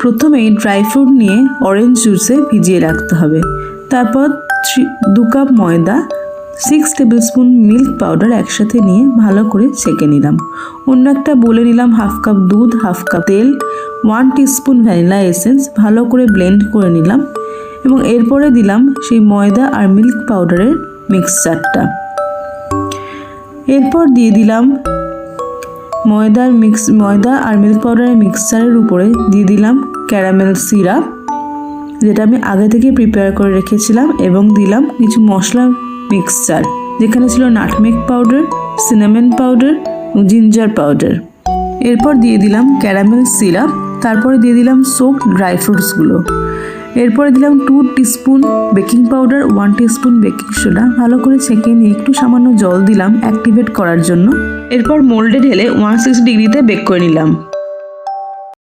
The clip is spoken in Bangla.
প্রথমেই ড্রাই ফ্রুট নিয়ে অরেঞ্জ জুসে ভিজিয়ে রাখতে হবে। তারপর 2 কাপ ময়দা, 6 টেবিলস্পুন মিল্ক পাউডার একসাথে নিয়ে ভালো করে ছেঁকে নিলাম। অন্য একটা বলে নিলাম 1/2 কাপ দুধ, 1/2 কাপ তেল, 1 টিস্পুন ভ্যানিলা এসেন্স, ভালো করে ব্লেন্ড করে নিলাম এবং এরপরে দিলাম সেই ময়দা আর মিল্ক পাউডারের মিক্সচারটা। এরপর দিয়ে দিলাম ময়দা আর মিল্ক পাউডারের মিক্সচারের উপরে দিয়ে দিলাম ক্যারামেল সিরাপ, যেটা আমি আগে থেকে প্রিপেয়ার করে রেখেছিলাম, এবং দিলাম কিছু মশলা মিক্সচার, যেখানে ছিল nutmeg powder, cinnamon powder, ginger powder. এরপর দিয়ে দিলাম ক্যারামেল সিরাপ, তারপরে দিয়ে দিলাম সোকড ড্রাই ফ্রুটসগুলো। এরপরে দিলাম 2 teaspoon baking powder, 1 teaspoon baking soda, ভালো করে ছেঁকে নিয়ে একটু সামান্য জল দিলাম অ্যাক্টিভেট করার জন্য। এরপর মোল্ডে ঢেলে 160 ডিগ্রিতে বেক করে নিলাম।